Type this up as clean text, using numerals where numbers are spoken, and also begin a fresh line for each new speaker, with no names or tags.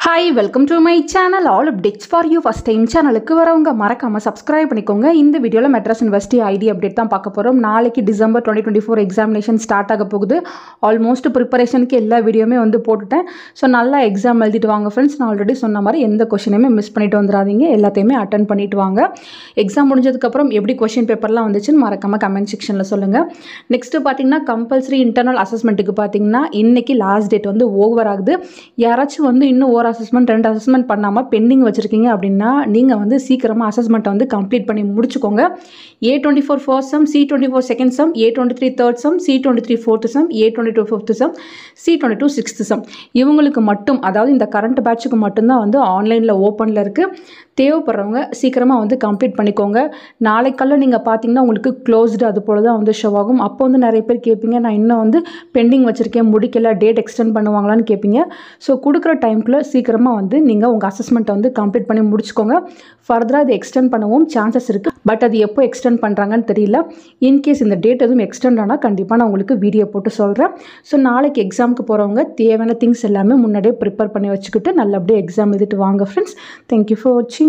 Hi, welcome to my channel. All updates for you. First time சேனலுக்கு வரவங்க மறக்காம subscribe பண்ணிக்கோங்க. இந்த வீடியோல மெட்ராஸ் யுனிவர்சிட்டி ஐடி அப்டேட் தான் பார்க்க போறோம். நாளைக்கு டிசம்பர் 2024 எக்ஸாமினேஷன் ஸ்டார்ட் ஆக போகுது. ஆல்மோஸ்ட் ப்ரிப்பரேஷனுக்கு எல்லா வீடியோமே வந்து போட்டுட்டேன். ஸோ நல்லா எக்ஸாம் எழுதிட்டு வாங்க ஃப்ரெண்ட்ஸ். நான் ஆல்ரெடி சொன்ன மாதிரி எந்த கொஷினையுமே மிஸ் பண்ணிட்டு வந்துடாதீங்க. எல்லாத்தையுமே அட்டன் பண்ணிட்டு வாங்க. எக்ஸாம் முடிஞ்சதுக்கப்புறம் எப்படி கொஷின் பேப்பர்லாம் வந்துச்சுன்னு மறக்காம கமெண்ட் செக்ஷனில் சொல்லுங்கள். நெக்ஸ்ட்டு பார்த்தீங்கன்னா கம்பல்சரி இன்டர்னல் அசஸ்மெண்ட்டுக்கு பார்த்தீங்கன்னா இன்னைக்கு லாஸ்ட் டேட் வந்து ஓவர் ஆகுது. யாராச்சும் வந்து இன்னும் ஒரு அசஸ்மெண்ட் 2 அசஸ்மெண்ட் பண்ணாமல் பெண்டிங் வச்சுருக்கீங்க அப்படின்னா நீங்கள் வந்து சீக்கிரமாக அசஸ்மெண்ட்டை வந்து கம்ப்ளீட் பண்ணி முடிச்சுக்கோங்க. A24 first sum, C24 second sum, A23 third sum, C23 fourth some, A22 fifth some, C22 sixth some இவங்களுக்கு மட்டும், அதாவது இந்த கரண்ட் பேட்சுக்கு மட்டும்தான் வந்து ஆன்லைனில் ஓப்பனில் இருக்குது. தேவைப்படுறவங்க சீக்கிரமாக வந்து கம்ப்ளீட் பண்ணிக்கோங்க. நாளைக்கல்ல நீங்கள் பார்த்தீங்கன்னா உங்களுக்கு க்ளோஸ்டு அது போல் தான் வந்து ஷோ ஆகும். அப்போ வந்து நிறைய பேர் கேட்பீங்க, நான் இன்னும் வந்து பெண்டிங் வச்சுருக்கேன், முடிக்கல, டேட் எக்ஸ்டெண்ட் பண்ணுவாங்களான்னு கேட்பீங்க. ஸோ கொடுக்குற டைம்குள்ளே சீக்கிரமாக வந்து நீங்கள் உங்கள் அசஸ்மெண்ட்டை வந்து கம்ப்ளீட் பண்ணி முடிச்சுக்கோங்க. ஃபர்தராக இது எக்ஸ்டெண்ட் பண்ணவும் சான்சஸ் இருக்குது. பட் அது எப்போ எக்ஸ்டெண்ட் பண்ணுறாங்கன்னு தெரியல. இன்கேஸ் இந்த டேட் எதுவும் எக்ஸ்டெண்ட் ஆனால் கண்டிப்பாக நான் உங்களுக்கு வீடியோ போட்டு சொல்கிறேன். ஸோ நாளைக்கு எக்ஸாமுக்கு போகிறவங்க தேவையான திங்ஸ் எல்லாமே முன்னாடியே ப்ரிப்பேர் பண்ணி வச்சுக்கிட்டு நல்லபடியாக எக்ஸாம் எழுதிட்டு வாங்க ஃப்ரெண்ட்ஸ். தேங்க்யூ ஃபார் வாட்சிங்.